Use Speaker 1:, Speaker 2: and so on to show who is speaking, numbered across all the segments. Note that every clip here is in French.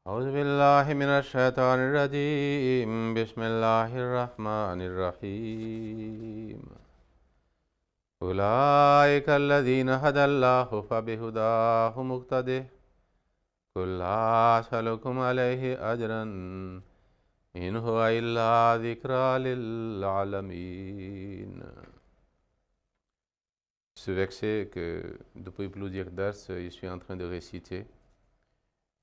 Speaker 1: أعوذ بالله من الشيطان الرجيم بسم الله الرحمن الرحيم أولئك الذين هدى الله فبهداه مقتده قل لا أسألكم عليه أجرا إن هو إلا ذكرى للعالمين. Ce verset que depuis plusieurs dars je suis en train de réciter.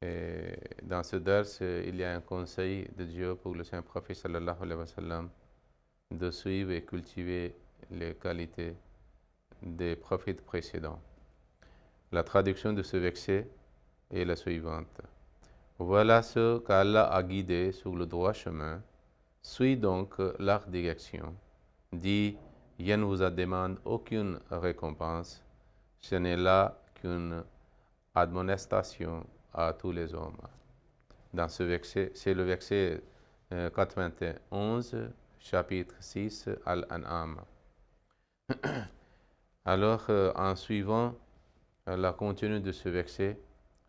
Speaker 1: Et dans ce dars, il y a un conseil de Dieu pour le saint prophète sallallahu alayhi wa sallam de suivre et cultiver les qualités des prophètes précédents. La traduction de ce verset est la suivante. Voilà ce qu'Allah a guidé sur le droit chemin. Suis donc leur direction. Dis, je ne vous demande aucune récompense. Ce n'est là qu'une admonestation à tous les hommes. Dans ce verset, c'est le verset 91, chapitre 6, Al-An'am. Alors, en suivant la continue de ce verset,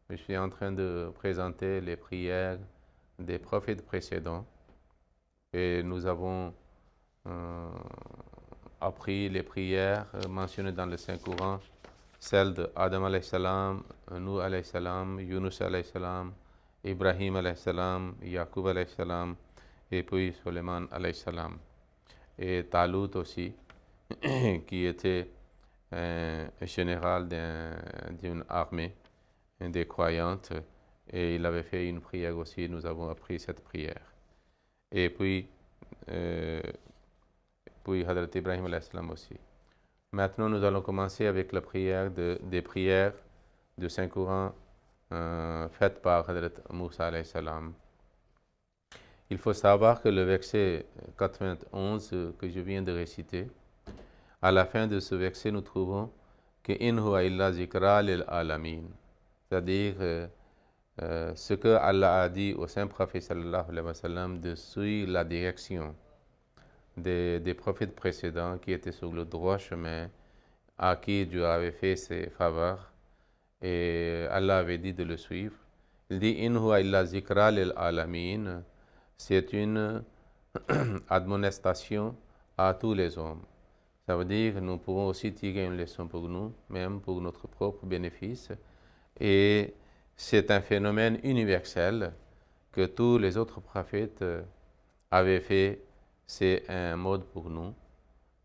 Speaker 1: je suis en train de présenter les prières des prophètes précédents et nous avons appris les prières mentionnées dans le Saint-Coran, celles de Adam alayhi salam, Nuh alayhi salam, Yunus alayhi salam, Ibrahim alayhi salam, Yaqub alayhi salam et puis Suleiman alayhi salam. Et Talut aussi, qui était un général d'une armée des croyantes, et il avait fait une prière aussi, nous avons appris cette prière. Et puis Hadrat Ibrahim alayhi salam aussi. Maintenant, nous allons commencer avec la prière des prières du Saint-Coran faites par Hadrat Moussa alayhi salam. Il faut savoir que le verset 91 que je viens de réciter, à la fin de ce verset, nous trouvons que « In huwa illa zikra lil alamin », c'est-à-dire ce que Allah a dit au Saint-Prophète sallallahu alayhi wa sallam de suivre la direction des prophètes précédents qui étaient sur le droit chemin, à qui Dieu avait fait ses faveurs, et Allah avait dit de le suivre. Il dit « In huwa illa zikra lil alamin », c'est une admonestation à tous les hommes. Ça veut dire que nous pouvons aussi tirer une leçon pour nous, même pour notre propre bénéfice. Et c'est un phénomène universel que tous les autres prophètes avaient fait. C'est un mode pour nous.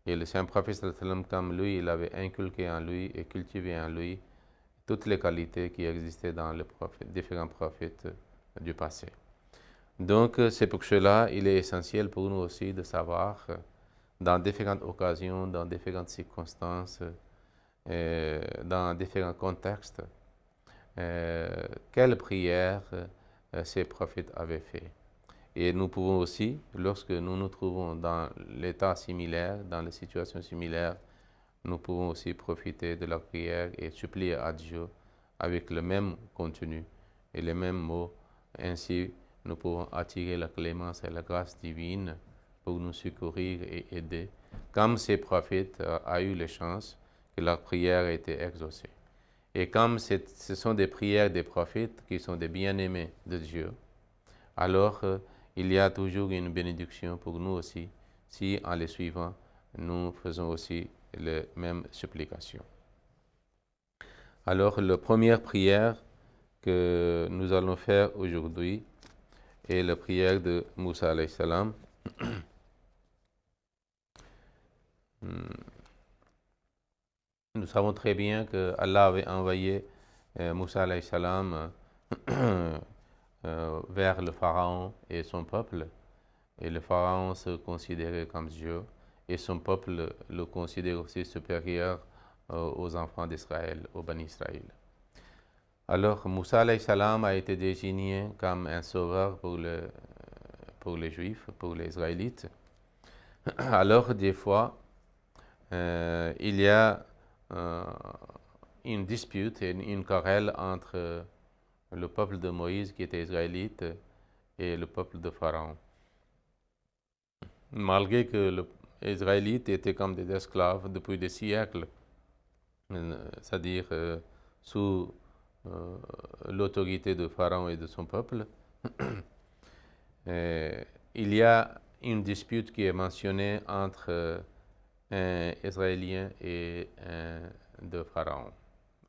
Speaker 1: Et le Saint-Prophète, comme lui, il avait inculqué en lui et cultivé en lui toutes les qualités qui existaient dans les différents prophètes du passé. Donc, c'est pour cela il est essentiel pour nous aussi de savoir, dans différentes occasions, dans différentes circonstances, dans différents contextes, quelles prières ces prophètes avaient fait. Et nous pouvons aussi, lorsque nous nous trouvons dans l'état similaire, dans les situations similaires, nous pouvons aussi profiter de la prière et supplier à Dieu avec le même contenu et les mêmes mots. Ainsi, nous pouvons attirer la clémence et la grâce divine pour nous secourir et aider, comme ces prophètes ont eu la chance que leur prière a été exaucée. Et comme ce sont des prières des prophètes qui sont des bien-aimés de Dieu, alors il y a toujours une bénédiction pour nous aussi, si en les suivant, nous faisons aussi les mêmes supplications. Alors, la première prière que nous allons faire aujourd'hui est la prière de Moussa alayhi salam. Nous savons très bien que Allah avait envoyé Moussa alayhi salam vers le pharaon et son peuple, et le pharaon se considérait comme Dieu, et son peuple le considère aussi supérieur aux enfants d'Israël, aux Bani Israël. Alors, Moussa alayhi salam a été désigné comme un sauveur pour les Juifs, pour les Israélites. Alors, des fois, il y a une dispute et une querelle entre le peuple de Moïse, qui était israélite, et le peuple de Pharaon. Malgré que les Israélites étaient comme des esclaves depuis des siècles, c'est-à-dire sous l'autorité de Pharaon et de son peuple, il y a une dispute qui est mentionnée entre un Israélien et un de Pharaon,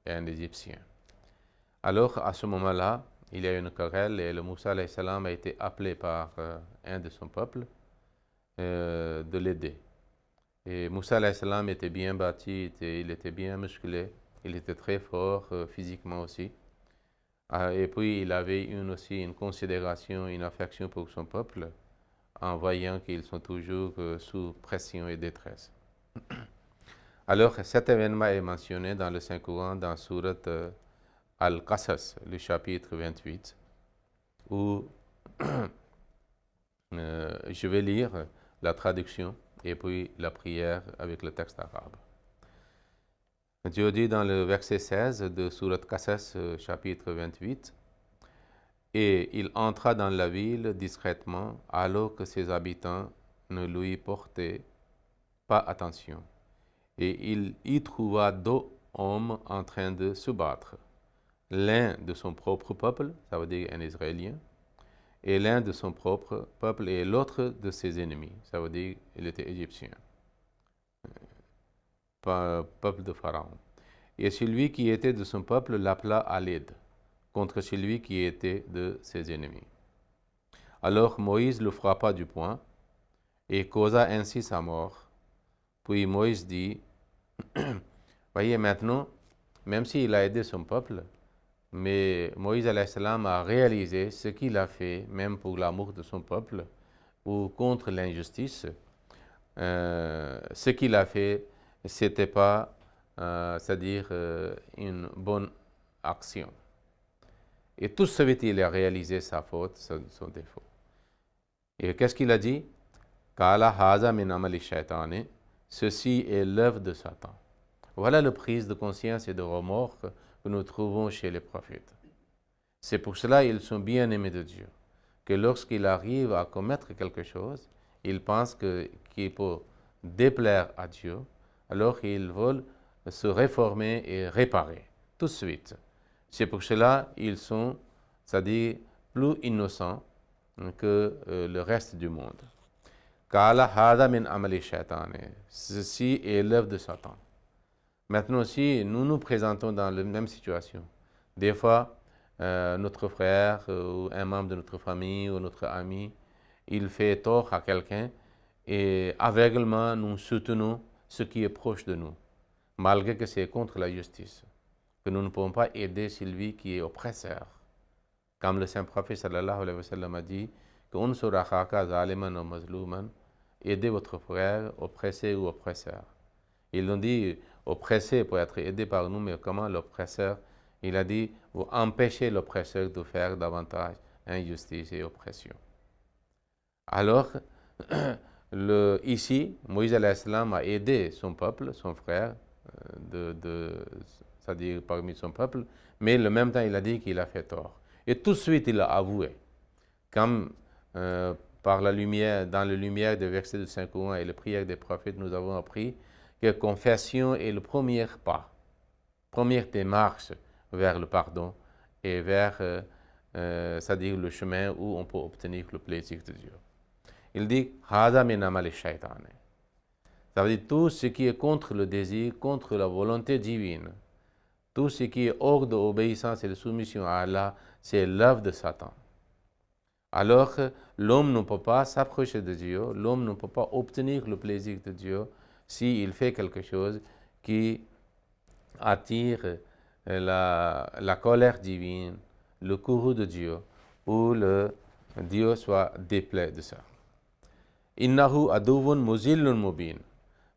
Speaker 1: et un Égyptien. Alors, à ce moment-là, il y a une querelle et le Moussa alayhi salam a été appelé par un de son peuple de l'aider. Et Moussa alayhi salam était bien bâti, il était bien musclé, il était très fort physiquement aussi. Et puis il avait aussi une considération, une affection pour son peuple, en voyant qu'ils sont toujours sous pression et détresse. Alors cet événement est mentionné dans le Saint-Coran, dans Surat Al-Qasas, le chapitre 28, où je vais lire la traduction et puis la prière avec le texte arabe. Dieu dit dans le verset 16 de Surat Qasas, chapitre 28, « Et il entra dans la ville discrètement alors que ses habitants ne lui portaient pas attention. Et il y trouva deux hommes en train de se battre, l'un de son propre peuple, ça veut dire un Israélien, et l'un de son propre peuple et l'autre de ses ennemis, ça veut dire qu'il était égyptien, peuple de Pharaon. Et celui qui était de son peuple l'appela à l'aide contre celui qui était de ses ennemis. Alors Moïse le frappa du poing et causa ainsi sa mort. Puis Moïse dit, voyez maintenant, même s'il a aidé son peuple, mais Moïse alayhi salam a réalisé ce qu'il a fait, même pour l'amour de son peuple ou contre l'injustice. Ce qu'il a fait, c'était pas, c'est-à-dire une bonne action. Et tout ce vite, il a réalisé sa faute, son défaut. Et qu'est-ce qu'il a dit? Kala haza min amali shaytani, ceci est l'œuvre de Satan. Voilà la prise de conscience et de remords que nous trouvons chez les prophètes. C'est pour cela qu'ils sont bien aimés de Dieu, que lorsqu'ils arrivent à commettre quelque chose, ils pensent qu'il peut déplaire à Dieu, alors ils veulent se réformer et réparer tout de suite. C'est pour cela qu'ils sont, c'est-à-dire, plus innocents que le reste du monde. Kala hada min amali shaytani, ceci est l'œuvre de Satan. Maintenant aussi, nous nous présentons dans la même situation. Des fois, notre frère ou un membre de notre famille ou notre ami, il fait tort à quelqu'un et aveuglément nous soutenons ce qui est proche de nous, malgré que c'est contre la justice, que nous ne pouvons pas aider celui qui est oppresseur. Comme le Saint-Prophète sallallahu alayhi wa sallam a dit, aidez votre frère oppressé ou oppresseur. Ils ont dit oppressé pour être aidé par nous, mais comment l'oppresseur? Il a dit, vous empêchez l'oppresseur de faire davantage injustice et oppression. Alors, ici, Moïse alayhi salam a aidé son peuple, son frère, c'est-à-dire parmi son peuple, mais en même temps, il a dit qu'il a fait tort. Et tout de suite, il a avoué. Comme par la lumière, dans la lumière des versets du Saint-Coran et les prières des prophètes, nous avons appris que confession est le premier pas, première démarche vers le pardon et vers, c'est-à-dire le chemin où on peut obtenir le plaisir de Dieu. Il dit, Hada min amali shaytani. Ça veut dire tout ce qui est contre le désir, contre la volonté divine, tout ce qui est hors de l'obéissance et de soumission à Allah, c'est l'œuvre de Satan. Alors l'homme ne peut pas s'approcher de Dieu, l'homme ne peut pas obtenir le plaisir de Dieu s'il fait quelque chose qui attire la colère divine, le courroux de Dieu, ou Dieu soit déplaît de ça. Innahu aduvun muzillun mubin.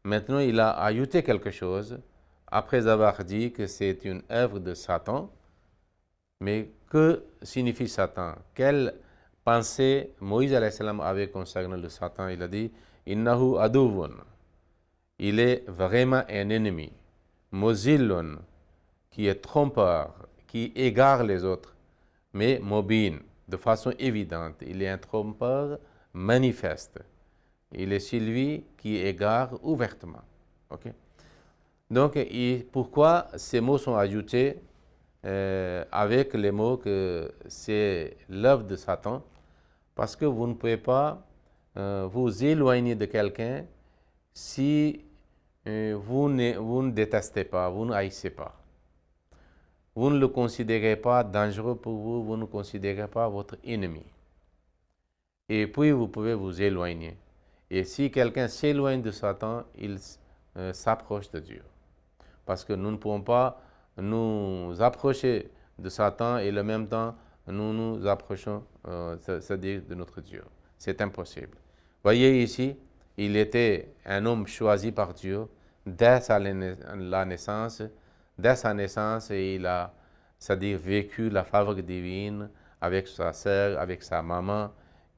Speaker 1: Maintenant, il a ajouté quelque chose, après avoir dit que c'est une œuvre de Satan. Mais que signifie Satan? Quelle pensée Moïse alayhi salam avait concernant le Satan? Il a dit, Innahu aduvun. Il est vraiment un ennemi. Muzillun, qui est trompeur, qui égare les autres, mais mubin, de façon évidente. Il est un trompeur manifeste. Il est celui qui égare ouvertement. Okay? Donc, pourquoi ces mots sont ajoutés avec les mots que c'est l'œuvre de Satan, parce que vous ne pouvez pas vous éloigner de quelqu'un si vous ne détestez pas, vous ne haïssez pas. Vous ne le considérez pas dangereux pour vous, vous ne considérez pas votre ennemi. Et puis vous pouvez vous éloigner. Et si quelqu'un s'éloigne de Satan, il s'approche de Dieu. Parce que nous ne pouvons pas nous approcher de Satan et en même temps nous nous approchons, c'est-à-dire de notre Dieu. C'est impossible. Voyez ici, il était un homme choisi par Dieu dès la naissance. Dès sa naissance, et il a, c'est-à-dire vécu la faveur divine avec sa sœur, avec sa maman,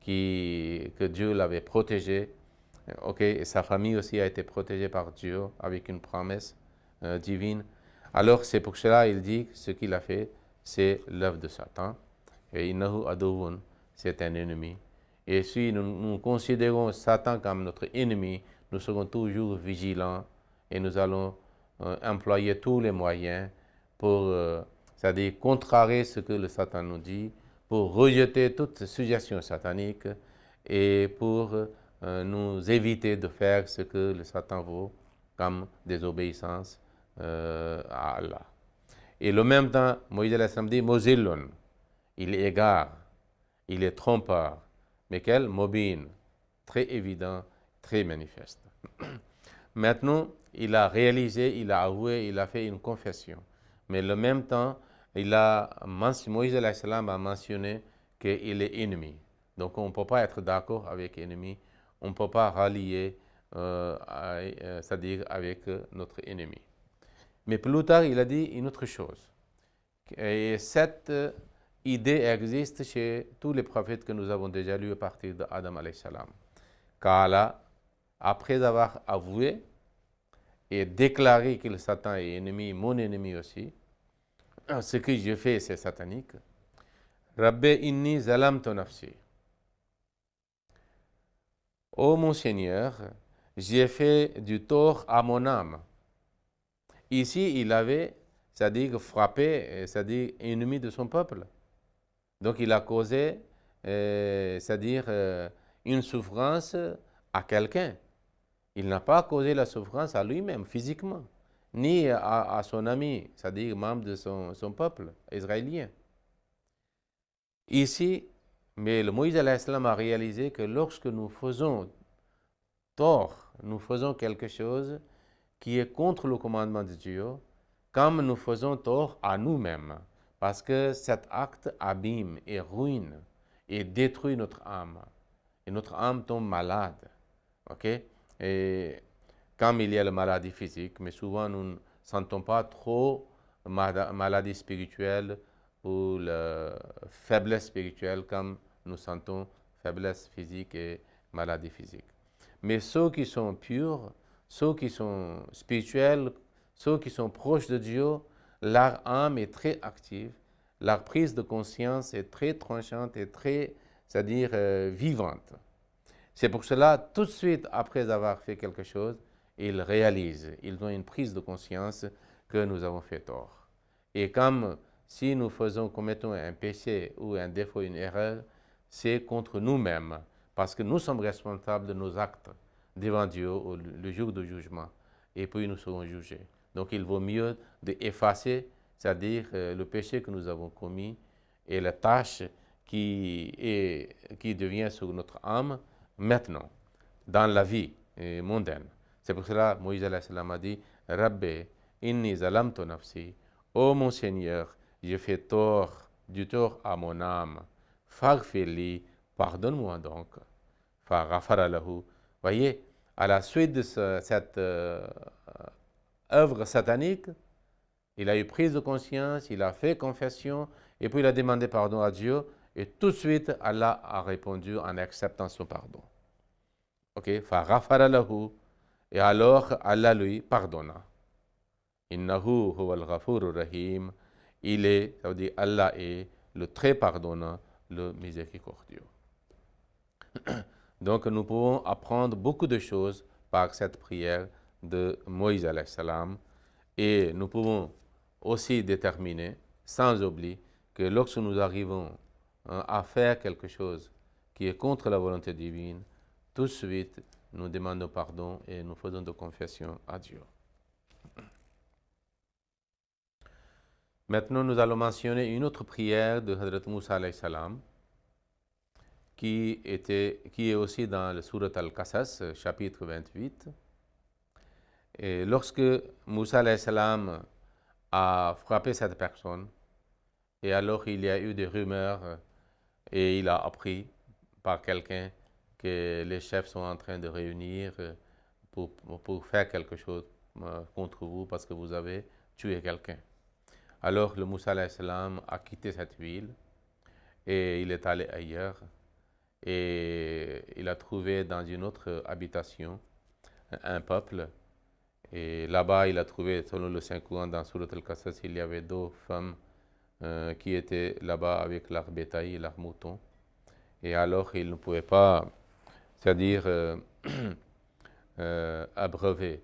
Speaker 1: que Dieu l'avait protégé. Et sa famille aussi a été protégée par Dieu avec une promesse divine. Alors c'est pour cela il dit que ce qu'il a fait, c'est l'œuvre de Satan. Et innahu aduwwun, c'est un ennemi. Et si nous considérons Satan comme notre ennemi, nous serons toujours vigilants et nous allons employer tous les moyens pour, c'est-à-dire contrarier ce que le Satan nous dit, pour rejeter toute suggestion satanique et pour nous éviter de faire ce que le Satan veut comme désobéissance à Allah. Et en même temps, Moïse dit Mozillon, il égare, il est trompeur, mais quel mobile, très évident, très manifeste. Maintenant, il a réalisé, il a avoué, il a fait une confession. Mais en même temps, Moïse a mentionné qu'il est ennemi. Donc on ne peut pas être d'accord avec ennemi, on ne peut pas rallier, c'est-à-dire avec notre ennemi. Mais plus tard, il a dit une autre chose. Et cette idée existe chez tous les prophètes que nous avons déjà lus à partir d'Adam alayhi salam. Qu'Allah, après avoir avoué et déclaré que le Satan est ennemi, mon ennemi aussi, ce que je fais, c'est satanique. Rabbi inni zalamtu nafsi. Ô mon Seigneur, j'ai fait du tort à mon âme. Ici, il avait, c'est-à-dire frappé, c'est-à-dire ennemi de son peuple. Donc il a causé, c'est-à-dire une souffrance à quelqu'un. Il n'a pas causé la souffrance à lui-même, physiquement, ni à son ami, c'est-à-dire membre de son peuple israélien. Ici, mais le Moïse a réalisé que lorsque nous faisons tort, nous faisons quelque chose qui est contre le commandement de Dieu, comme nous faisons tort à nous-mêmes, parce que cet acte abîme et ruine et détruit notre âme. Et notre âme tombe malade. Ok? Et comme il y a la maladie physique, mais souvent nous ne sentons pas trop maladie spirituelle ou la faiblesse spirituelle comme nous sentons faiblesse physique et maladie physique. Mais ceux qui sont purs, ceux qui sont spirituels, ceux qui sont proches de Dieu, leur âme est très active, leur prise de conscience est très tranchante et très, c'est-à-dire vivante. C'est pour cela, tout de suite après avoir fait quelque chose, ils réalisent, ils ont une prise de conscience que nous avons fait tort. Et comme si nous commettons un péché ou un défaut, une erreur, c'est contre nous-mêmes, parce que nous sommes responsables de nos actes devant Dieu le jour du jugement, et puis nous serons jugés. Donc il vaut mieux d'effacer, c'est-à-dire le péché que nous avons commis et la tâche qui devient sur notre âme maintenant, dans la vie mondaine. C'est pour cela que Moïse a dit Rabbi, inni zalamtu nafsi, ô mon Seigneur, j'ai fait du tort à mon âme. Faghfirli, pardonne-moi donc. Faghfara lahu. Voyez, à la suite de cette œuvre satanique, il a eu prise de conscience, il a fait confession, et puis il a demandé pardon à Dieu, et tout de suite, Allah a répondu en acceptant son pardon. Ok, faghfara lahu. Et alors, Allah lui pardonna. Innahu huwal ghafurur rahim. Ça veut dire Allah est le très pardonnant, le miséricordieux. Donc nous pouvons apprendre beaucoup de choses par cette prière de Moïse alayhi salam, et nous pouvons aussi déterminer sans oubli que lorsque nous arrivons à faire quelque chose qui est contre la volonté divine, tout de suite, nous demandons pardon et nous faisons de confession à Dieu. Maintenant, nous allons mentionner une autre prière de Hadrat Moussa alayhi salam qui est aussi dans le Surat Al-Qasas, chapitre 28. Et lorsque Moussa alayhi salam a frappé cette personne, et alors il y a eu des rumeurs et il a appris par quelqu'un que les chefs sont en train de réunir pour faire quelque chose contre vous parce que vous avez tué quelqu'un. Alors le Moussa alayhi salam a quitté cette ville et il est allé ailleurs et il a trouvé dans une autre habitation un peuple. Et là-bas, il a trouvé, selon le Saint-Coran, dans Surat Al-Qasas, il y avait 2 femmes qui étaient là-bas avec leur bétail, leurs moutons. Et alors, ils ne pouvaient pas, c'est-à-dire abreuver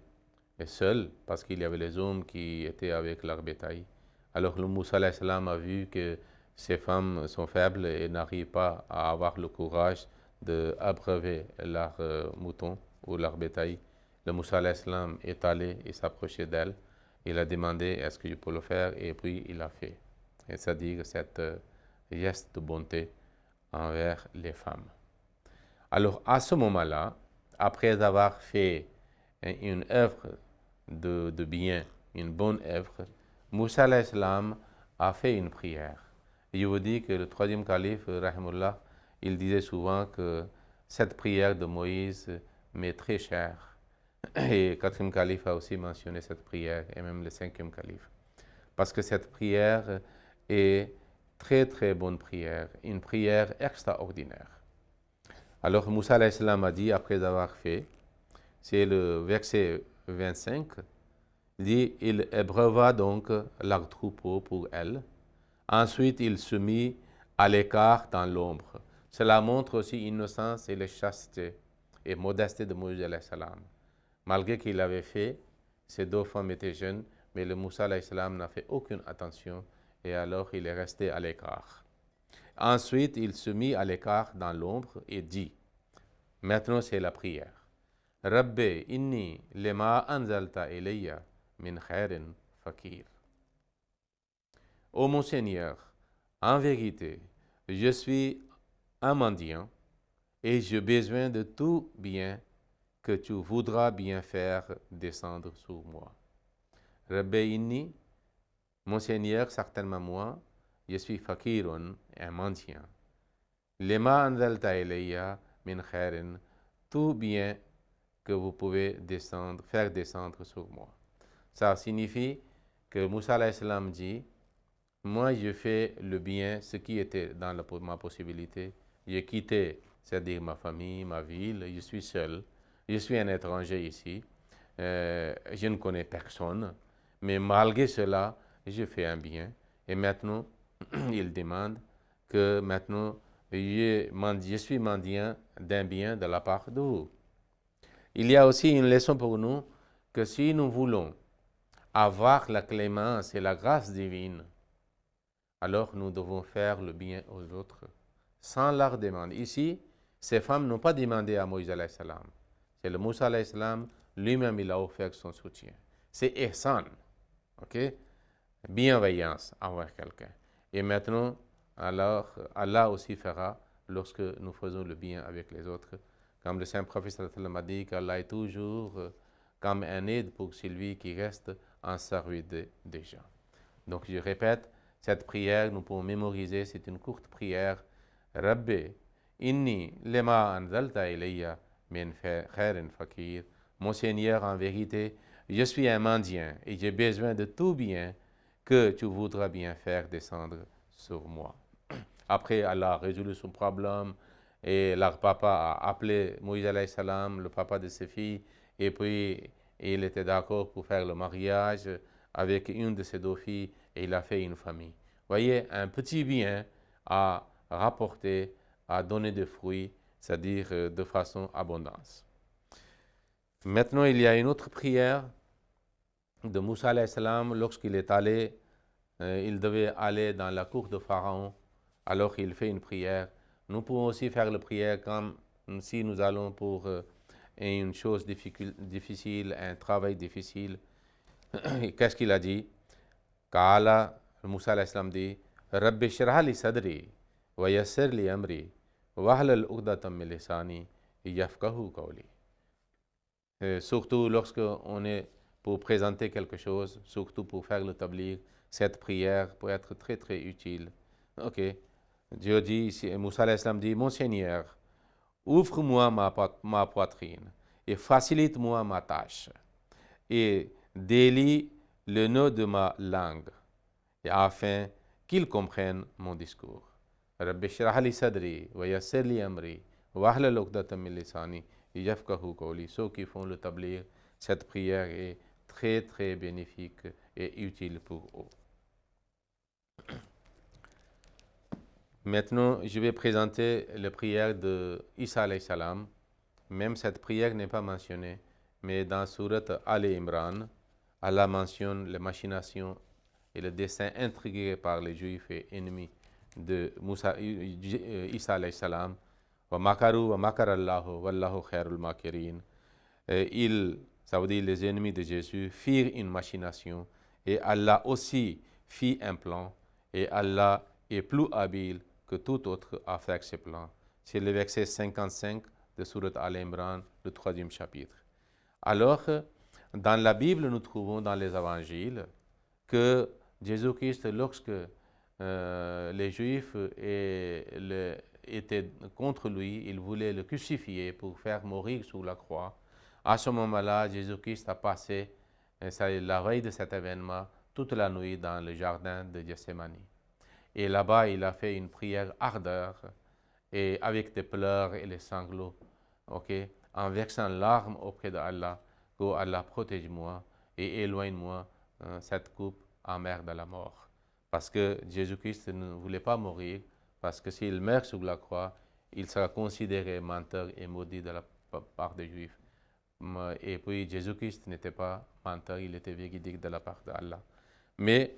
Speaker 1: seuls, parce qu'il y avait les hommes qui étaient avec leur bétail. Alors, le Moussa alayhi salam a vu que ces femmes sont faibles et n'arrivent pas à avoir le courage d'abreuver leurs moutons ou leur bétail. Le Moussa alayhi salam est allé et s'approchait d'elle. Il a demandé est-ce que je peux le faire et puis il a fait. C'est-à-dire cette geste de bonté envers les femmes. Alors à ce moment-là, après avoir fait une œuvre de bien, une bonne œuvre, Moussa alayhi salam a fait une prière. Et je vous dis que le 3e calife, rahimullah, il disait souvent que cette prière de Moïse m'est très chère. Et le 4e calife a aussi mentionné cette prière, et même le 5e calife. Parce que cette prière est très très bonne prière, une prière extraordinaire. Alors Moussa alayhi salam a dit, après avoir fait, c'est le verset 25, il dit, il ébreuva donc leur troupeau pour elle. Ensuite, il se mit à l'écart dans l'ombre. Cela montre aussi l'innocence et la chasteté et modestie de Moïse alayhi salam. Malgré qu'il avait fait, ces 2 femmes étaient jeunes, mais le Moussa alayhi salam n'a fait aucune attention et alors il est resté à l'écart. Ensuite, il se mit à l'écart dans l'ombre et dit, maintenant c'est la prière. Rabbi inni lima anzalta ilayya min khairin fakir. Ô mon Seigneur, en vérité, je suis un mendiant et j'ai besoin de tout bien que tu voudras bien faire descendre sur moi. Rabbi inni, mon Seigneur, certainement moi, je suis fakirun, un mendiant. Lema anzalta ilayya min khairin, tout bien que vous pouvez faire descendre sur moi. Ça signifie que Moussa alayhi salam dit, moi je fais le bien, ce qui était dans ma possibilité. J'ai quitté, c'est-à-dire ma famille, ma ville, je suis seul. Je suis un étranger ici, je ne connais personne, mais malgré cela, je fais un bien. Et maintenant, il demande que maintenant, je suis mendiant d'un bien de la part de vous. Il y a aussi une leçon pour nous, que si nous voulons avoir la clémence et la grâce divine, alors nous devons faire le bien aux autres, sans leur demander. Ici, ces femmes n'ont pas demandé à Moïse alayhi salam. C'est le Moussa alayhi salam lui-même, il a offert son soutien. C'est ihsan, ok? Bienveillance envers quelqu'un. Et maintenant, alors, Allah aussi fera lorsque nous faisons le bien avec les autres. Comme le Saint Prophète sallallahu alayhi wa sallam a dit qu'Allah est toujours comme un aide pour celui qui reste en service des gens. Donc je répète, cette prière, nous pouvons mémoriser, c'est une courte prière. Rabbi, inni lema anzalta ilayya min khairin fakir. Mon Seigneur, en vérité, je suis un mendiant et j'ai besoin de tout bien que tu voudras bien faire descendre sur moi. Après, Allah a résolu son problème et leur papa a appelé Moïse alayhi salam, le papa de ses filles, et puis il était d'accord pour faire le mariage avec une de ses 2 filles et il a fait une famille. Voyez, un petit bien à rapporter, à donner des fruits, c'est-à-dire de façon abondance. Maintenant, il y a une autre prière de Moussa alayhi salam lorsqu'il est allé il devait aller dans la cour de Pharaon, alors il fait une prière. Nous pouvons aussi faire la prière comme si nous allons pour une chose difficile, un travail difficile. Qu'est-ce qu'il a dit? Kala, Moussa alayhi salam dit, Rabbi shrah li sadri, wa yassir li amri, wahlul uqdatam min lisani, yafqahu qawli. Surtout lorsque on est pour présenter quelque chose, surtout pour faire le tabligh, cette prière peut être très très utile. Ok, Dieu dit, Moussa alayhi salam dit, mon Seigneur, ouvre-moi ma poitrine et facilite-moi ma tâche et délie le nœud de ma langue et afin qu'ils comprennent mon discours. Rabbi shrah li sadri wa yassir li amri wahlul uqdatam min lisani yafqahu qawli. Ceux qui font le tabligh, cette prière est très très bénéfique et utile pour eux. Maintenant, je vais présenter la prière de Isa alayhi salam. Même cette prière n'est pas mentionnée, mais dans Surat Al-Imran, Allah mentionne les machinations et le dessein intrigué par les Juifs et ennemis de Isa alayhi salam. Wa makaru wa makarallahu wallahu khairul makirin. Ça veut dire les ennemis de Jésus firent une machination et Allah aussi fit un plan et Allah est plus habile que tout autre à faire ses plans. C'est le verset 55 de Surat Al-Imran, le 3e chapitre. Alors, dans la Bible, nous trouvons dans les évangiles que Jésus-Christ, lorsque les Juifs étaient contre lui, ils voulaient le crucifier pour faire mourir sur la croix. À ce moment-là, Jésus-Christ a passé, la veille de cet événement, toute la nuit dans le jardin de Gethsémani. Et là-bas, il a fait une prière ardeur, et avec des pleurs et les sanglots, en versant larmes auprès d'Allah, que Allah protège-moi et éloigne-moi cette coupe amère de la mort. Parce que Jésus-Christ ne voulait pas mourir, parce que s'il meurt sur la croix, il sera considéré menteur et maudit de la part des Juifs. Et puis Jésus-Christ n'était pas menteur, il était véridique de la part d'Allah. Mais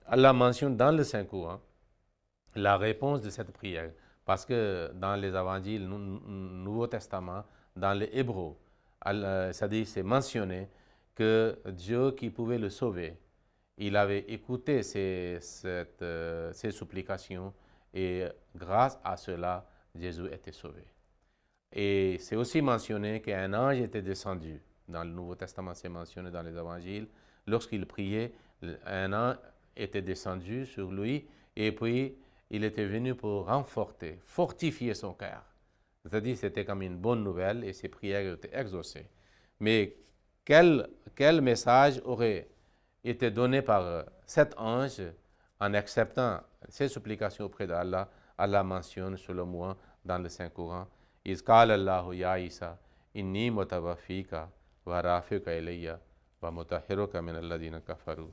Speaker 1: Allah mentionne dans le Saint-Coran la réponse de cette prière. Parce que dans les évangiles, Nouveau Testament, dans les Hébreux, c'est mentionné que Dieu qui pouvait le sauver, il avait écouté ses supplications et grâce à cela, Jésus était sauvé. Et c'est aussi mentionné qu'un ange était descendu. Dans le Nouveau Testament, c'est mentionné dans les évangiles. Lorsqu'il priait, un ange était descendu sur lui et puis il était venu pour renforcer, fortifier son cœur. C'est-à-dire que c'était comme une bonne nouvelle et ses prières étaient exaucées. Mais quel message aurait été donné par cet ange en acceptant ses supplications auprès d'Allah? Allah mentionne selon moi dans le Saint-Coran, « Iz qala Allahu ya Isa, inni mutawafika wa rafiuka ilayya wa mutahhiruka min alladhina kafaru.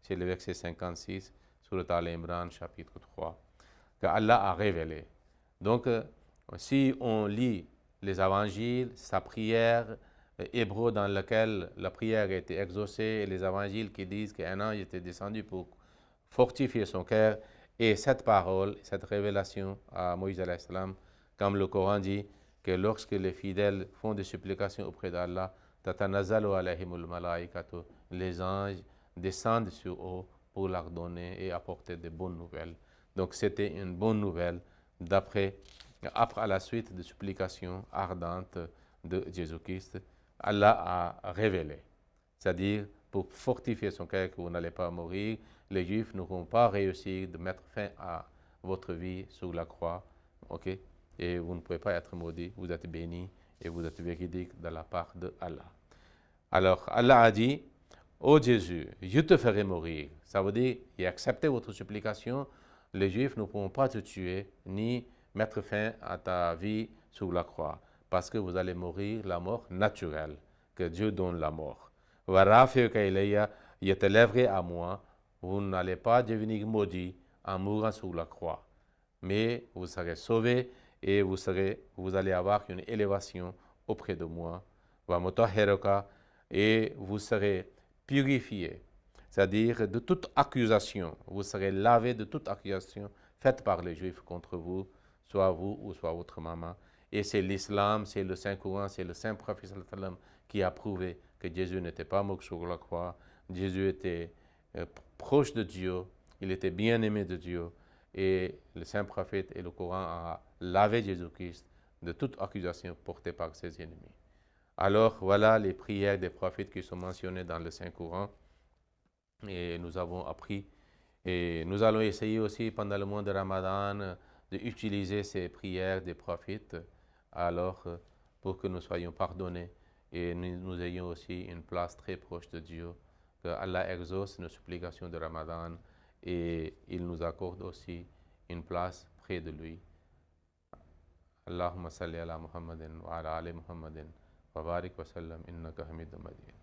Speaker 1: C'est le verset 56 sur le Al-Imran, chapitre 3, que Allah a révélé. Donc, si on lit les évangiles, sa prière hébreu dans laquelle la prière a été exaucée, et les évangiles qui disent qu'un ange était descendu pour fortifier son cœur, et cette parole, cette révélation à Moïse alayhi salam, comme le Coran dit, que lorsque les fidèles font des supplications auprès d'Allah, les anges descendent sur eux pour leur donner et apporter de bonnes nouvelles. Donc c'était une bonne nouvelle après à la suite des supplications ardentes de Jésus-Christ, Allah a révélé. C'est-à-dire pour fortifier son cœur que vous n'allez pas mourir, les Juifs n'auront pas réussi de mettre fin à votre vie sur la croix, et vous ne pouvez pas être maudit, vous êtes béni et vous êtes véridique de la part de Allah. Alors Allah a dit, ô Jésus, je te ferai mourir. Ça veut dire, et accepter votre supplication, les Juifs ne pourront pas te tuer ni mettre fin à ta vie sur la croix, parce que vous allez mourir la mort naturelle, que Dieu donne la mort. Je te lèverai à moi, vous n'allez pas devenir maudit en mourant sur la croix, mais vous serez sauvés et vous allez avoir une élévation auprès de moi. et vous serez purifiés, c'est-à-dire de toute accusation, vous serez lavés de toute accusation faite par les Juifs contre vous, soit vous ou soit votre maman. Et c'est l'islam, c'est le Saint-Coran, c'est le Saint-Prophète qui a prouvé que Jésus n'était pas mort sur la croix, Jésus était proche de Dieu, il était bien-aimé de Dieu, et le Saint-Prophète et le Coran a lavé Jésus-Christ de toute accusation portée par ses ennemis. Alors voilà les prières des prophètes qui sont mentionnées dans le Saint-Coran, et nous avons appris, et nous allons essayer aussi pendant le mois de Ramadan d'utiliser ces prières des prophètes, alors pour que nous soyons pardonnés et nous ayons aussi une place très proche de Dieu, que Allah exauce nos supplications de Ramadan et il nous accorde aussi une place près de lui. Allahumma salli ala Muhammadin wa ala ali Muhammadin wa barik wa sallam innaka hamidun majid.